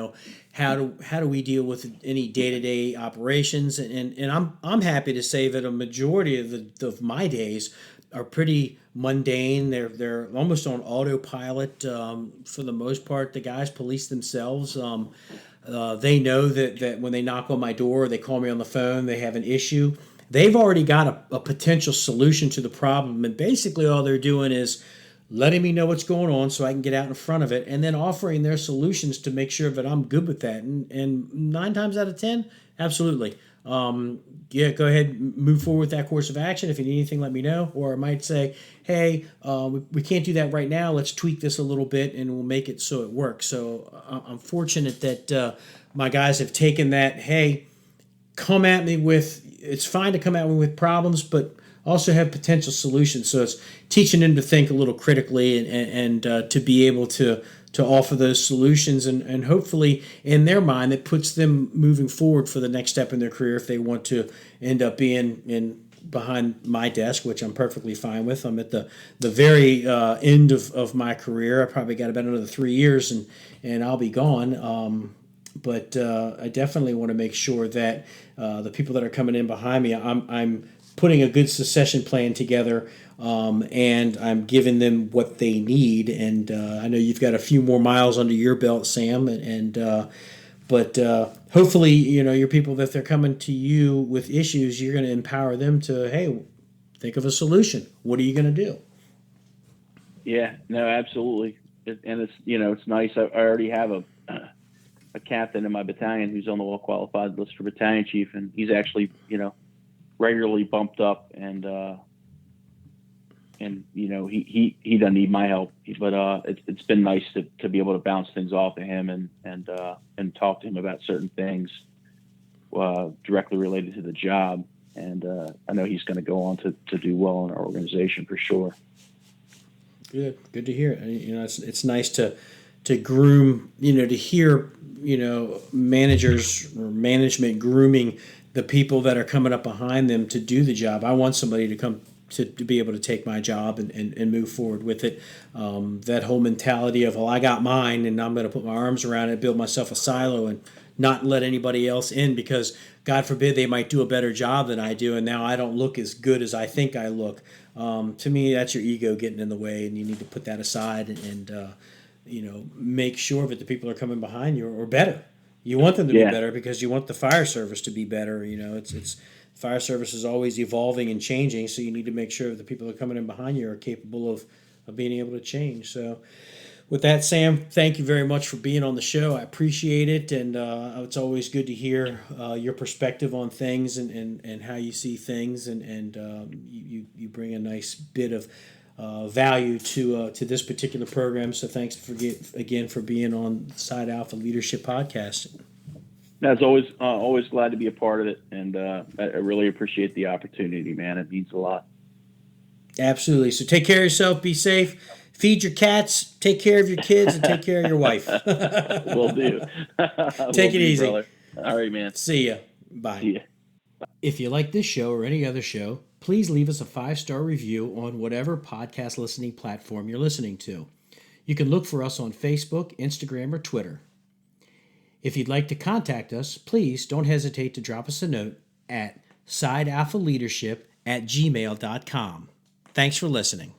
Speaker 1: how do we deal with any day-to-day operations? And I'm happy to say that a majority of my days are pretty mundane. They're almost on autopilot. For the most part, the guys police themselves. They know that when they knock on my door, they call me on the phone, they have an issue. They've already got a potential solution to the problem, and basically all they're doing is letting me know what's going on so I can get out in front of it, and then offering their solutions to make sure that I'm good with that. And 9 times out of 10, absolutely. Go ahead, move forward with that course of action. If you need anything, let me know. Or I might say, hey, we can't do that right now. Let's tweak this a little bit, and we'll make it so it works. So I'm fortunate that my guys have taken that, hey, come at me with, it's fine to come at me with problems, but also have potential solutions. So it's teaching them to think a little critically and to be able to offer those solutions, and hopefully in their mind it puts them moving forward for the next step in their career if they want to end up being in behind my desk, which I'm perfectly fine with. I'm at the very end of my career. I probably got about another 3 years, and I'll be gone. But I definitely want to make sure that the people that are coming in behind me, I'm putting a good succession plan together, and I'm giving them what they need. And I know you've got a few more miles under your belt, Sam, but hopefully, your people, that they're coming to you with issues, you're going to empower them to, hey, think of a solution. What are you going to do?
Speaker 2: Yeah, no, absolutely. And it's nice. I already have a captain in my battalion who's on the well qualified list for battalion chief, and he's actually, regularly bumped up, and he doesn't need my help, but it's been nice to be able to bounce things off of him and talk to him about certain things directly related to the job. And I know he's going to go on to do well in our organization for sure.
Speaker 1: Good to hear. It's nice to groom, to hear, managers or management grooming the people that are coming up behind them to do the job. I want somebody to come to be able to take my job and move forward with it. That whole mentality of, well, I got mine and I'm going to put my arms around it, build myself a silo and not let anybody else in, because God forbid they might do a better job than I do, and now I don't look as good as I think I look. To me, that's your ego getting in the way, and you need to put that aside and make sure that the people that are coming behind you are better. You want them to be better because you want the fire service to be better. It's fire service is always evolving and changing, so you need to make sure that the people that are coming in behind you are capable of being able to change. So with that, Sam, thank you very much for being on the show. I appreciate it, and it's always good to hear your perspective on things and how you see things, and you bring a nice bit of value to this particular program. So thanks again for being on Side Alpha Leadership Podcast.
Speaker 2: As always glad to be a part of it, and I really appreciate the opportunity, man. It means a lot.
Speaker 1: Absolutely. So take care of yourself, be safe, feed your cats, take care of your kids, and take care of your wife.
Speaker 2: Will do.
Speaker 1: Take it easy.
Speaker 2: Brother. All right, man.
Speaker 1: See ya. Bye.
Speaker 2: See ya.
Speaker 1: If you like this show or any other show, please leave us a 5-star review on whatever podcast listening platform you're listening to. You can look for us on Facebook, Instagram, or Twitter. If you'd like to contact us, please don't hesitate to drop us a note at sidealphaleadership@gmail.com. Thanks for listening.